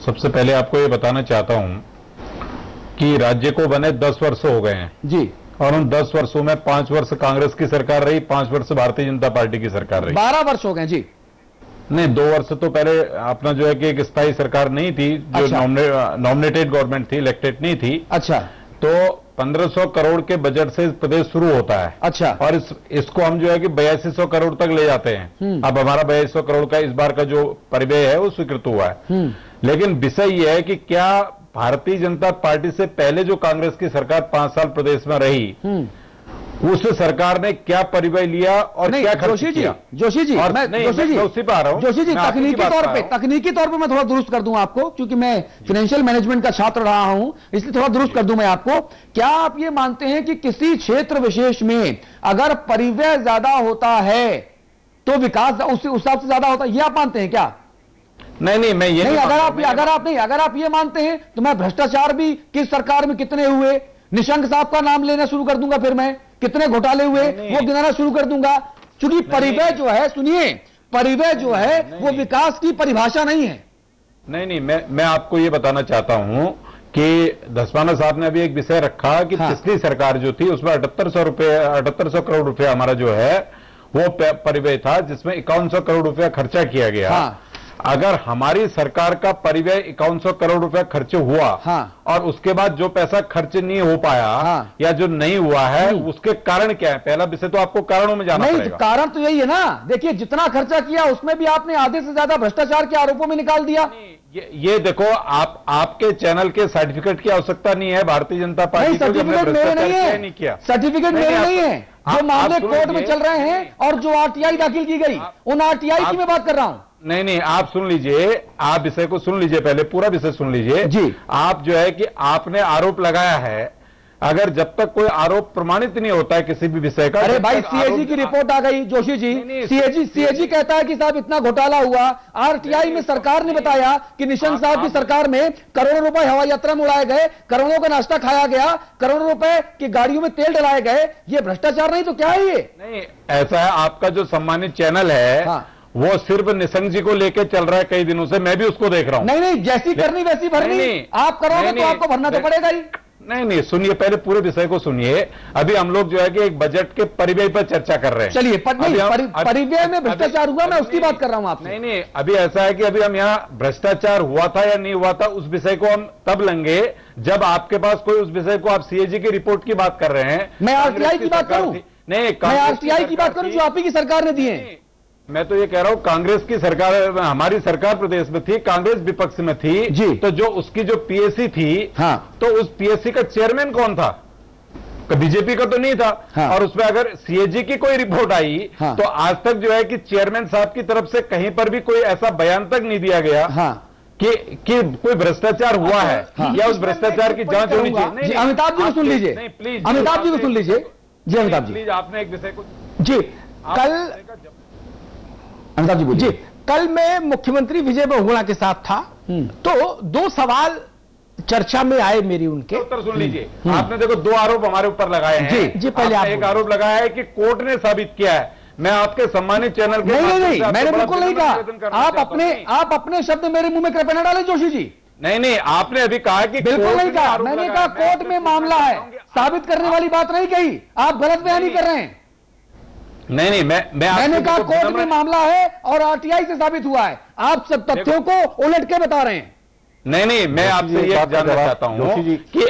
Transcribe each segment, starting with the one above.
सबसे पहले आपको ये बताना चाहता हूं कि राज्य को बने 10 वर्ष हो गए हैं जी, और उन 10 वर्षों में 5 वर्ष कांग्रेस की सरकार रही, 5 वर्ष भारतीय जनता पार्टी की सरकार रही। 12 वर्ष हो गए जी। नहीं, 2 वर्ष तो पहले अपना जो है कि एक स्थायी सरकार नहीं थी, जो अच्छा। नॉमिनेटेड गवर्नमेंट थी, इलेक्टेड नहीं थी। अच्छा, तो 1500 करोड़ के बजट से प्रदेश शुरू होता है। अच्छा। और इसको हम जो है कि 8200 करोड़ तक ले जाते हैं। अब हमारा 8200 करोड़ का इस बार का जो परिव्यय है वो स्वीकृत हुआ है। लेकिन विषय यह है कि क्या भारतीय जनता पार्टी से पहले जो कांग्रेस की सरकार 5 साल प्रदेश में रही, उस सरकार ने क्या परिव्यय लिया और क्या खर्च किया? जोशी जी, और मैं उसी पे आ रहा हूं। जोशी जी, तकनीकी तौर पे मैं थोड़ा दुरुस्त कर दूं आपको, क्योंकि मैं फाइनेंशियल मैनेजमेंट का छात्र रहा हूं, इसलिए थोड़ा दुरुस्त कर दूं मैं आपको। क्या आप ये मानते हैं कि किसी क्षेत्र विशेष में अगर परिव्यय ज्यादा होता है तो विकास उस हिसाब से ज्यादा होता है, ये आप मानते हैं क्या? नहीं, मैं ये नहीं, अगर आप ये मानते हैं तो मैं भ्रष्टाचार भी किस सरकार में कितने हुए, निशंक साहब का नाम लेना शुरू कर दूंगा, फिर मैं कितने घोटाले हुए वो गिनाना शुरू कर दूंगा। क्योंकि परिव्यय जो है, सुनिए, परिव्यय जो है वो विकास की परिभाषा नहीं है। नहीं, मैं आपको ये बताना चाहता हूं कि धस्माना साहब ने अभी एक विषय रखा कि पिछली सरकार जो थी उसमें 7800 करोड़ रुपया हमारा जो है वो परिव्यय था, जिसमें 5100 करोड़ रुपया खर्चा किया गया। अगर हमारी सरकार का परिव्यय 5100 करोड़ रुपया खर्च हुआ और उसके बाद जो पैसा खर्च नहीं हो पाया या जो नहीं हुआ है, उसके कारण क्या है? पहला विषय तो आपको कारणों में जाना पड़ेगा। कारण तो यही है ना, देखिए जितना खर्चा किया उसमें भी आपने आधे से ज्यादा भ्रष्टाचार के आरोपों में निकाल दिया। ये देखो, आपके चैनल के सर्टिफिकेट की आवश्यकता नहीं है भारतीय जनता पार्टी को। सर्टिफिकेट मेरे नहीं है, सर्टिफिकेट मेरे नहीं है। जो मामले कोर्ट में चल रहे हैं और जो आरटीआई दाखिल की गई, उन आरटीआई की मैं बात कर रहा हूं। नहीं, आप सुन लीजिए, आप विषय को सुन लीजिए, पहले पूरा विषय सुन लीजिए जी। आप जो है कि आपने आरोप लगाया है, अगर जब तक कोई आरोप प्रमाणित नहीं होता है किसी भी विषय का। अरे भाई, सीएजी की रिपोर्ट आ गई जोशी जी, सीएजी कहता है कि साहब इतना घोटाला हुआ। आरटीआई में सरकार ने बताया कि निशंक साहब की सरकार में करोड़ों रुपए हवाई यात्रा में उड़ाए गए, करोड़ों का नाश्ता खाया गया, करोड़ों रुपए की गाड़ियों में तेल डलाए गए। ये भ्रष्टाचार नहीं तो क्या है ये? नहीं, ऐसा है, आपका जो सम्मानित चैनल है वो सिर्फ निशंक जी को लेकर चल रहा है कई दिनों से, मैं भी उसको देख रहा हूं। नहीं, जैसी करनी वैसी भरनी। आप करोगे तो आपको भरना तो पड़ेगा ही। नहीं, सुनिए, पहले पूरे विषय को सुनिए। अभी हम लोग जो है कि एक बजट के परिव्यय पर चर्चा कर रहे हैं। चलिए, परिव्यय में भ्रष्टाचार हुआ, मैं उसकी बात कर रहा हूं आपसे। नहीं, अभी ऐसा है कि अभी हम यहाँ भ्रष्टाचार हुआ था या नहीं हुआ था उस विषय को हम तब लेंगे जब आपके पास कोई उस विषय को, आप सीएजी की रिपोर्ट की बात कर रहे हैं। मैं आरटीआई की बात करूं? नहीं, मैं आरटीआई की बात करूं जो आप ही की सरकार ने दी है। मैं तो ये कह रहा हूं, कांग्रेस की सरकार, हमारी सरकार प्रदेश में थी, कांग्रेस विपक्ष में थी जी। तो जो उसकी जो पीएससी थी, तो उस पीएससी का चेयरमैन कौन था? बीजेपी का तो नहीं था। और उसमें अगर सीएजी की कोई रिपोर्ट आई तो आज तक जो है कि चेयरमैन साहब की तरफ से कहीं पर भी कोई ऐसा बयान तक नहीं दिया गया कि कोई भ्रष्टाचार हुआ है या उस भ्रष्टाचार की जांच होनी चाहिए। अमिताभ जी को सुन लीजिए, प्लीज अमिताभ जी को सुन लीजिए। जी अमिताभ जी, प्लीज आपने एक विषय को जी, अमिताभ जी बोलिए। कल मैं मुख्यमंत्री विजय बहुगुणा के साथ था, तो 2 सवाल चर्चा में आए मेरी, उनके उत्तर सुन लीजिए। आपने देखो 2 आरोप हमारे ऊपर लगाए हैं। जी, पहले आप एक आरोप लगाया है कि कोर्ट ने साबित किया है। मैं आपके सम्मानित चैनल के नहीं, मैंने बिल्कुल नहीं कहा। आप अपने शब्द मेरे मुंह में कृपया न डालें जोशी जी। नहीं, आपने अभी कहा कि बिल्कुल नहीं कहा। मैंने कहा कोर्ट में मामला है, साबित करने वाली बात नहीं कही। आप गलत बयानी कर रहे हैं। नहीं, मैंने कहा कोर्ट में मामला है और आरटीआई से साबित हुआ है। आप सब तथ्यों को उलट के बता रहे हैं। नहीं, मैं आपसे ये जानना चाहता हूं कि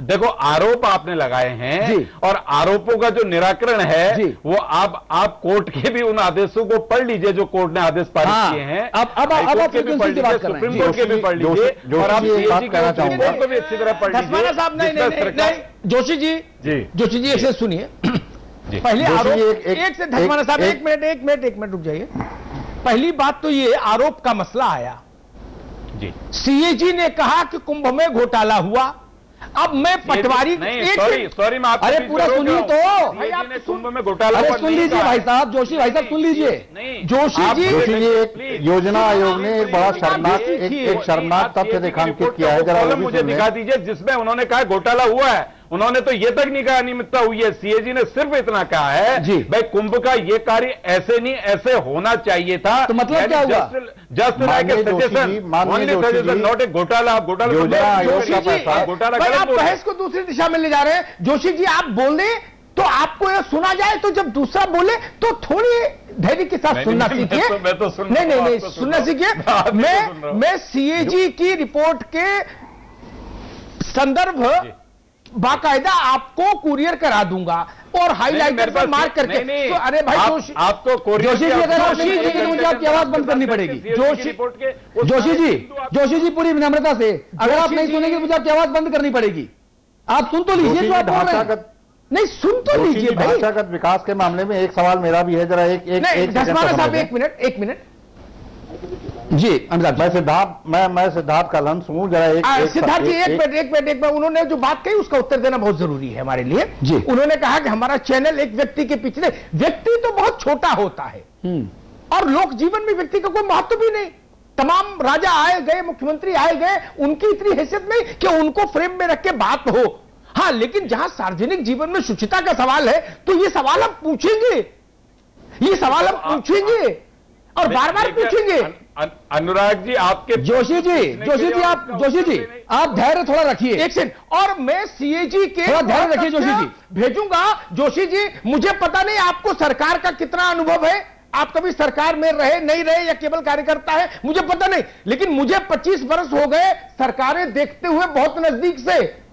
देखो, आरोप आपने लगाए हैं और आरोपों का जो निराकरण है वो आप कोर्ट के भी उन आदेशों को पढ़ लीजिए जो कोर्ट ने आदेश पारित किए हैं। अब आप के भी पढ़ लीजिए, सुप्रीम कोर्ट के भी पढ़ लीजिए और आप सुप्रीम कोर्ट को भी अच्छी तरह पढ़ लीजिए। नहीं, जोशी जी ऐसे सुनिए। पहले आरोप एक से धर्माना साहब, एक मिनट रुक जाइए। पहली बात तो ये आरोप का मसला आया जी। सीएजी ने कहा कि कुंभ में घोटाला हुआ। अब मैं पटवारी, सॉरी मैं आपको, अरे पूरा सुनिए तो भाई, आपने कुंभ में घोटाला, अरे सुन लीजिए भाई साहब, जोशी भाई साहब सुन लीजिए। जोशी जी, एक योजना आयोग ने एक बड़ा शर्मनाक तथ्य रेखांकित किया है, जरा मुझे दिखा दीजिए जिसमें उन्होंने कहा घोटाला हुआ है। उन्होंने तो ये तक नहीं कहा अनियमितता हुई है। सीएजी ने सिर्फ इतना कहा है भाई कुंभ का ये कार्य ऐसे नहीं ऐसे होना चाहिए था। तो मतलब क्या हुआ? Just like suggestion, not a घोटाला। घोटाला आप बहस को दूसरी दिशा में ले जा रहे हैं। जोशी जी आप बोले तो आपको यह सुना जाए, तो जब दूसरा बोले तो थोड़ी धैर्य के साथ सुनना सीखिए। नहीं, सुनना सीखिए। मैं सीएजी की रिपोर्ट के संदर्भ बाकायदा आपको कुरियर करा दूंगा और हाईलाइटर पर मार्क करके। तो अरे भाई आपको जोशी जी, अगर जोशी जी की मुझे आपकी आवाज बंद करनी पड़ेगी। जोशी जी पूरी विनम्रता से, अगर आप नहीं सुनेंगे मुझे आपकी आवाज बंद करनी पड़ेगी। आप सुन तो लीजिए जो आप बोल रहे हैं। नहीं, सुन तो लीजिए भाई। ढांचागत विकास के मामले में एक सवाल मेरा भी है, जरा एक धर्माना साहब एक मिनट जी। मैं सिद्धार्थ का लंस हूं, जरा सिद्धार्थ जी एक मिनट उन्होंने जो बात कही उसका उत्तर देना बहुत जरूरी है हमारे लिए जी। उन्होंने कहा कि हमारा चैनल एक व्यक्ति के पीछे, व्यक्ति तो बहुत छोटा होता है और लोक जीवन में व्यक्ति का कोई महत्व भी नहीं। तमाम राजा आए गए, मुख्यमंत्री आए गए, उनकी इतनी हैसियत नहीं कि उनको फ्रेम में रख के बात हो। हाँ, लेकिन जहां सार्वजनिक जीवन में शुचिता का सवाल है तो ये सवाल हम पूछेंगे, और बार बार पूछेंगे। अनुराग जी आपके जोशी जी आप धैर्य थोड़ा रखिए एक सेकंड। और मैं सीएजी के थोड़ा धैर्य रखिए जोशी जी, भेजूंगा। जोशी जी मुझे पता नहीं आपको सरकार का कितना अनुभव है, आप कभी सरकार में रहे नहीं रहे या केवल कार्यकर्ता है मुझे पता नहीं, लेकिन मुझे 25 वर्ष हो गए सरकारें देखते हुए बहुत नजदीक से,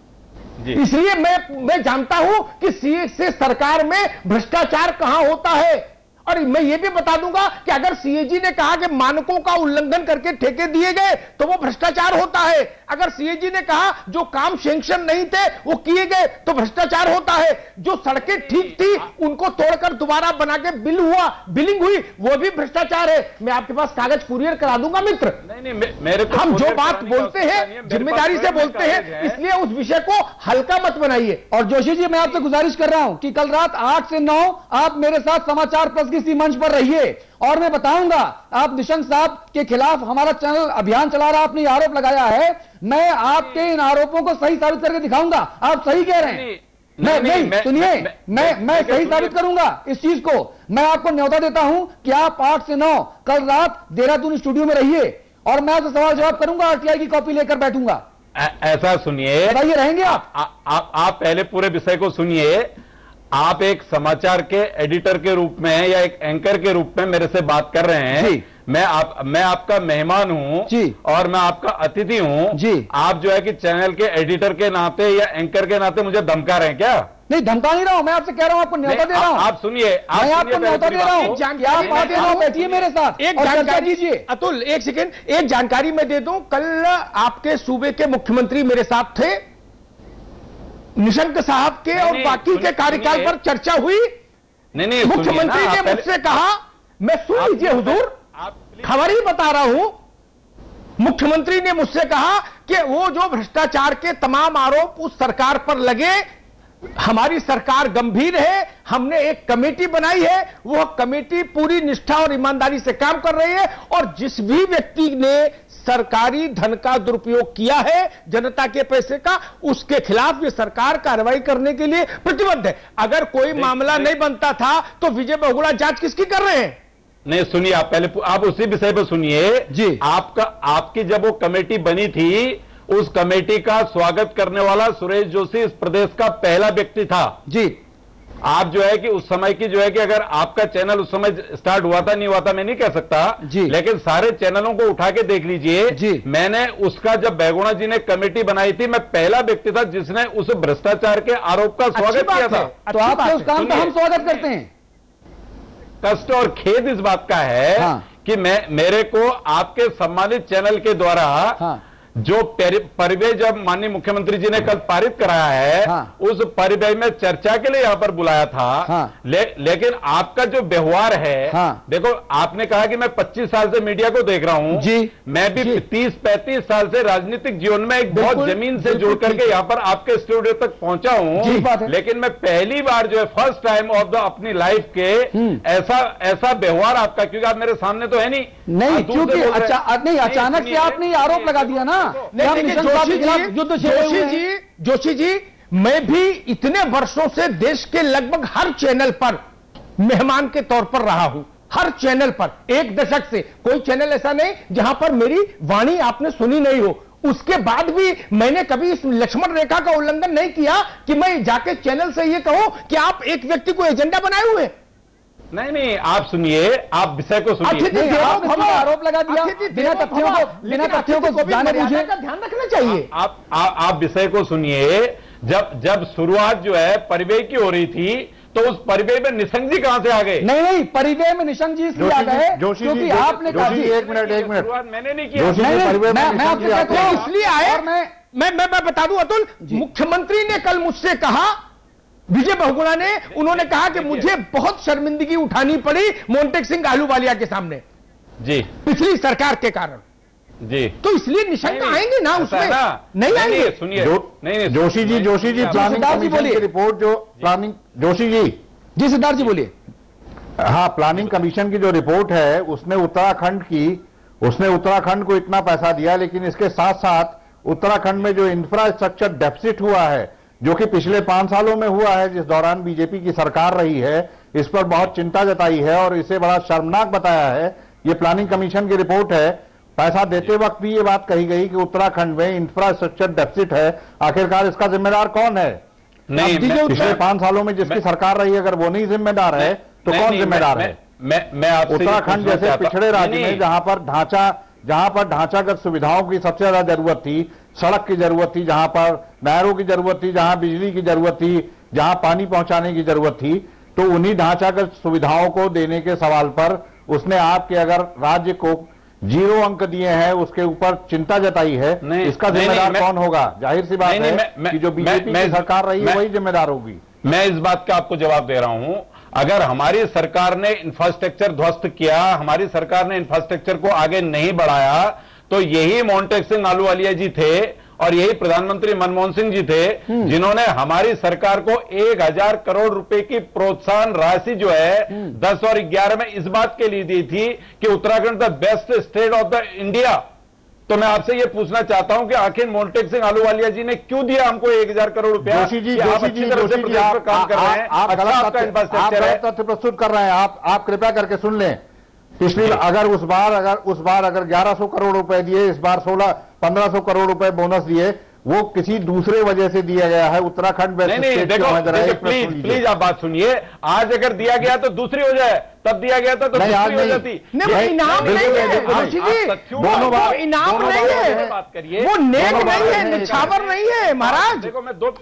इसलिए मैं जानता हूं कि सीए से सरकार में भ्रष्टाचार कहां होता है। और मैं ये भी बता दूंगा कि अगर सीएजी ने कहा कि मानकों का उल्लंघन करके ठेके दिए गए तो वो भ्रष्टाचार होता है। अगर सीएजी ने कहा जो काम सैंक्शन नहीं थे वो किए गए तो भ्रष्टाचार होता है। जो सड़कें ठीक थी उनको तोड़कर दोबारा बना के बिलिंग हुई वो भी भ्रष्टाचार है। मैं आपके पास कागज कुरियर करा दूंगा मित्र। मेरे हम जो बात बोलते हैं जिम्मेदारी से बोलते हैं, इसलिए उस विषय को हल्का मत बनाइए। और जोशी जी मैं आपसे गुजारिश कर रहा हूं कि कल रात 8 से 9 आप मेरे साथ समाचार प्लस किसी मंच पर रहिए और मैं बताऊंगा आप निशंक साहब के खिलाफ हमारा चैनल अभियान चला रहा, आपने आरोप लगाया है, मैं आपके इन आरोपों को सही साबित करके दिखाऊंगा। आप सही कह रहे हैं, नहीं सुनिए, मैं सही साबित करूंगा इस चीज को। मैं आपको न्योता देता हूं कि आप 8 से 9 कल रात देहरादून स्टूडियो में रहिए और मैं आपसे सवाल जवाब करूंगा, आरटीआई की कॉपी लेकर बैठूंगा। ऐसा सुनिए, बताइए रहेंगे आप पहले पूरे विषय को सुनिए। आप एक समाचार के एडिटर के रूप में या एक एंकर के रूप में मेरे से बात कर रहे हैं जी। मैं आपका मेहमान हूं जी, और मैं आपका अतिथि हूं जी। आप जो है कि चैनल के एडिटर के नाते या एंकर के नाते मुझे धमका रहे हैं क्या? नहीं, धमका नहीं रहा हूं, मैं आपसे कह रहा हूं, आपको न्योता दे रहा हूं। आप सुनिए, मैं आपको न्योता दे रहा हूं, बैठिए मेरे साथ, एक जानकारी दीजिए। अतुल एक सेकेंड, एक जानकारी मैं दे दूं। कल आपके सूबे के मुख्यमंत्री मेरे साथ थे, निशंक साहब के और बाकी के कार्यकाल पर चर्चा हुई। नहीं, मुख्यमंत्री ने मुझसे कहा, मैं सुन लीजिए हुजूर, खबर ही बता रहा हूं। मुख्यमंत्री ने मुझसे कहा कि वो जो भ्रष्टाचार के तमाम आरोप उस सरकार पर लगे, हमारी सरकार गंभीर है, हमने एक कमेटी बनाई है, वह कमेटी पूरी निष्ठा और ईमानदारी से काम कर रही है और जिस भी व्यक्ति ने सरकारी धन का दुरुपयोग किया है, जनता के पैसे का, उसके खिलाफ ये सरकार कार्रवाई करने के लिए प्रतिबद्ध है। अगर कोई मामला नहीं बनता था तो विजय बहुगुणा जांच किसकी कर रहे हैं? नहीं सुनिए, आप पहले आप उसी विषय पर सुनिए जी। आपकी जब वो कमेटी बनी थी, उस कमेटी का स्वागत करने वाला सुरेश जोशी इस प्रदेश का पहला व्यक्ति था जी। आप जो है कि उस समय की जो है कि अगर आपका चैनल उस समय स्टार्ट हुआ था नहीं हुआ था मैं नहीं कह सकता जी, लेकिन सारे चैनलों को उठा के देख लीजिए जी। मैंने उसका जब बहुगुणा जी ने कमेटी बनाई थी, मैं पहला व्यक्ति था जिसने उस भ्रष्टाचार के आरोप का स्वागत किया था। तो आपके उस काम का हम स्वागत करते हैं। कष्ट और खेद इस बात का है कि मेरे को आपके सम्मानित चैनल के द्वारा जो परिव्यय जब माननीय मुख्यमंत्री जी ने कल पारित कराया है, उस परिव्यय में चर्चा के लिए यहां पर बुलाया था। लेकिन आपका जो व्यवहार है, देखो आपने कहा कि मैं 25 साल से मीडिया को देख रहा हूं जी। मैं भी 30-35 साल से राजनीतिक जीवन में एक बहुत जमीन से जुड़ करके यहां पर आपके स्टूडियो तक पहुंचा हूं, लेकिन मैं पहली बार जो है फर्स्ट टाइम ऑफ द अपनी लाइफ के ऐसा व्यवहार आपका, क्योंकि आप मेरे सामने तो है नहीं, क्योंकि अचानक से आपने आरोप लगा दिया ना। जोशी जी मैं भी इतने वर्षों से देश के लगभग हर चैनल पर मेहमान के तौर पर रहा हूं, हर चैनल पर। 1 दशक से कोई चैनल ऐसा नहीं जहां पर मेरी वाणी आपने सुनी नहीं हो। उसके बाद भी मैंने कभी इस लक्ष्मण रेखा का उल्लंघन नहीं किया कि मैं जाके चैनल से यह कहूं कि आप एक व्यक्ति को एजेंडा बनाए हुए। नहीं, आप सुनिए, आप विषय को सुनिए। आरोप लगा दिया बिना तथ्यों को जाने बूझे का ध्यान रखना चाहिए। आप विषय को सुनिए। जब शुरुआत जो है परिव्यय की हो रही थी, तो उस परिव्यय में निशंक जी कहां से आ गए? नहीं, परिव्यय में निशंक जी इसलिए आ गए क्योंकि आपने कहा। एक मिनट शुरुआत मैंने नहीं किया। मैं आपसे कहता हूं इसलिए आए। और मैं बता दूं अतुल, मुख्यमंत्री ने कल मुझसे कहा, विजय बहुगुणा ने, उन्होंने कहा कि मुझे बहुत शर्मिंदगी उठानी पड़ी मोंटेक सिंह आहलूवालिया के सामने जी, पिछली सरकार के कारण जी। तो इसलिए निशंक आएंगे ना उसमें? नहीं आएंगे। सुनिए, नहीं, जोशी जी प्लानिंग कमीशन की रिपोर्ट जो प्लानिंग, जोशी जी सिद्धार्थ जी बोलिए। हाँ, प्लानिंग कमीशन की जो रिपोर्ट है उसने उत्तराखंड को इतना पैसा दिया, लेकिन इसके साथ साथ उत्तराखंड में जो इंफ्रास्ट्रक्चर डेफिसिट हुआ है, जो कि पिछले 5 सालों में हुआ है, जिस दौरान बीजेपी की सरकार रही है, इस पर बहुत चिंता जताई है और इसे बड़ा शर्मनाक बताया है। ये प्लानिंग कमीशन की रिपोर्ट है। पैसा देते वक्त भी ये बात कही गई कि उत्तराखंड में इंफ्रास्ट्रक्चर डेफिसिट है। आखिरकार इसका जिम्मेदार कौन है? नहीं, पिछले 5 सालों में जिसकी सरकार रही, अगर वो नहीं जिम्मेदार है तो कौन जिम्मेदार है? मैं आपसे उत्तराखंड जैसे पिछड़े राज्य में जहां पर ढांचागत सुविधाओं की सबसे ज्यादा जरूरत थी, सड़क की जरूरत थी, जहां पर नहरों की जरूरत थी, जहां बिजली की जरूरत थी, जहां पानी पहुंचाने की जरूरत थी, तो उन्हीं ढांचागत सुविधाओं को देने के सवाल पर उसने आपके अगर राज्य को 0 अंक दिए हैं, उसके ऊपर चिंता जताई है। इसका जिम्मेदार कौन होगा? जाहिर सी बात है कि जो बीजेपी की सरकार रही है वही जिम्मेदार होगी। मैं इस बात का आपको जवाब दे रहा हूं। अगर हमारी सरकार ने इंफ्रास्ट्रक्चर ध्वस्त किया, हमारी सरकार ने इंफ्रास्ट्रक्चर को आगे नहीं बढ़ाया, तो यही मोंटेक सिंह आहलूवालिया जी थे और यही प्रधानमंत्री मनमोहन सिंह जी थे जिन्होंने हमारी सरकार को 1000 करोड़ रुपए की प्रोत्साहन राशि जो है 10 और 11 में इस बात के लिए दी थी कि Uttarakhand the best state of the India. तो मैं आपसे यह पूछना चाहता हूं कि आखिर मोंटेक सिंह आहलूवालिया जी ने क्यों दिया हमको 1000 करोड़ रुपया? जोशी जी काम कर रहे हैं, आप गलत तथ्य प्रस्तुत कर रहे हैं। आप कृपया करके सुन लें। पिछली अगर उस बार 1100 करोड़ रुपए दिए, इस बार 1500 करोड़ रुपए बोनस दिए, वो किसी दूसरे वजह से दिया गया है। उत्तराखंड नहीं, देखो प्लीज आप बात सुनिए। आज अगर दिया गया तो दूसरी हो जाए, तब दिया गया था तो दूसरी हो जाती। इनाम नहीं है, वो इनाम नहीं है, बात करिए, वो नेक नहीं है, निछावर नहीं है महाराज। देखो मैं दो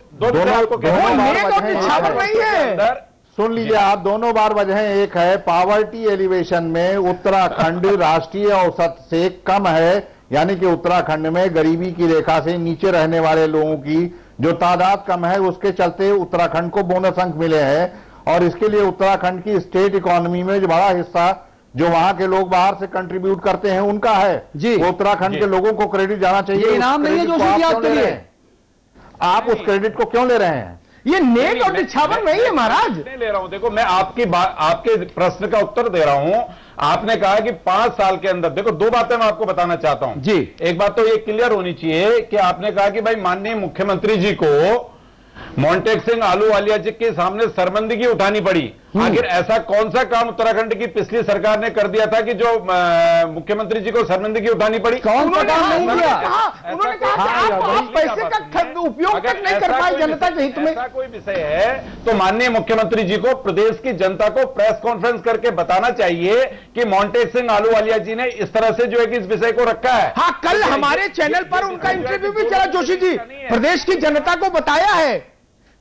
निछावर नहीं है। सुन लीजिए आप, दोनों बार वजह एक है, पावर्टी एलिवेशन में उत्तराखंड राष्ट्रीय औसत से कम है, यानी कि उत्तराखंड में गरीबी की रेखा से नीचे रहने वाले लोगों की जो तादाद कम है, उसके चलते उत्तराखंड को बोनस अंक मिले हैं। और इसके लिए उत्तराखंड की स्टेट इकोनॉमी में जो बड़ा हिस्सा जो वहां के लोग बाहर से कंट्रीब्यूट करते हैं उनका है जी। वो उत्तराखंड के लोगों को क्रेडिट जाना चाहिए। इनाम नहीं है जोशी जी आपके लिए। आप उस क्रेडिट को क्यों ले रहे हैं? ये नेक और निछावर नहीं है महाराज। नहीं ले रहा हूं। देखो मैं आपके प्रश्न का उत्तर दे रहा हूं। आपने कहा कि 5 साल के अंदर, देखो 2 बातें मैं आपको बताना चाहता हूं जी। एक बात तो ये क्लियर होनी चाहिए कि आपने कहा कि भाई माननीय मुख्यमंत्री जी को मोंटेक सिंह आहलूवालिया जी के सामने शर्मिंदगी उठानी पड़ी। आखिर ऐसा कौन सा काम उत्तराखंड की पिछली सरकार ने कर दिया था कि जो मुख्यमंत्री जी को शर्मिंदगी उठानी पड़ी? कौन सा काम नहीं किया? उन्होंने कहा कि आप पैसे का उपयोग तक नहीं कर पाए जनता के हित में। ऐसा कोई विषय है तो माननीय मुख्यमंत्री जी को प्रदेश की जनता को प्रेस कॉन्फ्रेंस करके बताना चाहिए कि मोंटेक सिंह आहलूवालिया जी ने इस तरह से जो है कि इस विषय को रखा है। हाँ, कल हमारे चैनल पर उनका इंटरव्यू भी चला जोशी जी, प्रदेश की जनता को बताया है।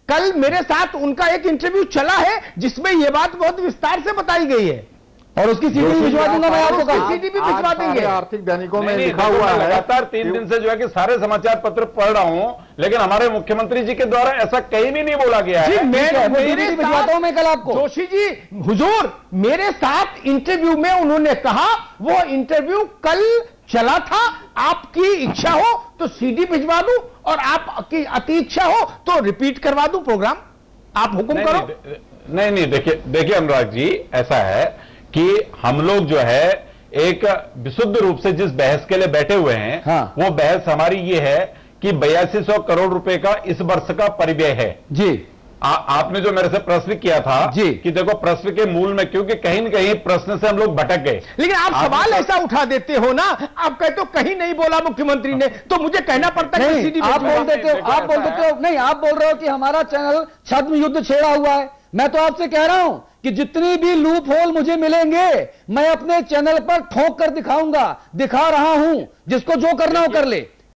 कल मेरे साथ उनका एक इंटरव्यू चला है जिसमें यह बात बहुत विस्तार से बताई गई है और उसकी सीडी भिजवा दूंगा मैं आपको। सीडी भी भिजवा देंगे। आर्थिक दैनिकों में लिखा हुआ है। लगातार 3 दिन से जो है कि सारे समाचार पत्र पढ़ रहा हूं, लेकिन हमारे मुख्यमंत्री जी के द्वारा ऐसा कहीं भी नहीं बोला गया है। मेरे भिजवाता हूं मैं कल आपको। जोशी जी हुजूर, मेरे साथ इंटरव्यू में उन्होंने कहा, वो इंटरव्यू कल चला था, आपकी इच्छा हो तो सीडी भिजवा दूं और आपकी अति इच्छा हो तो रिपीट करवा दूं प्रोग्राम, आप हुक्म करो। नहीं, देखिए अनुराग जी, ऐसा है कि हम लोग जो है एक विशुद्ध रूप से जिस बहस के लिए बैठे हुए हैं, हाँ। वो बहस हमारी ये है कि 8200 करोड़ रुपए का इस वर्ष का परिव्यय है जी। आपने जो मेरे से प्रश्न किया था जी कि देखो प्रश्न के मूल में, क्योंकि कहीं न कहीं प्रश्न से हम लोग भटक गए। लेकिन आप सवाल ऐसा उठा देते हो ना, आप कहते हो कहीं नहीं बोला मुख्यमंत्री ने, तो मुझे कहना पड़ता है नहीं, आप बोल देते हो, आप बोल देते हो, नहीं आप बोल रहे हो कि हमारा चैनल छद्म युद्ध छेड़ा हुआ है। मैं तो आपसे कह रहा हूं कि जितनी भी लूप होल मुझे मिलेंगे मैं अपने चैनल पर ठोक कर दिखाऊंगा, दिखा रहा हूं, जिसको जो करना हो कर ले।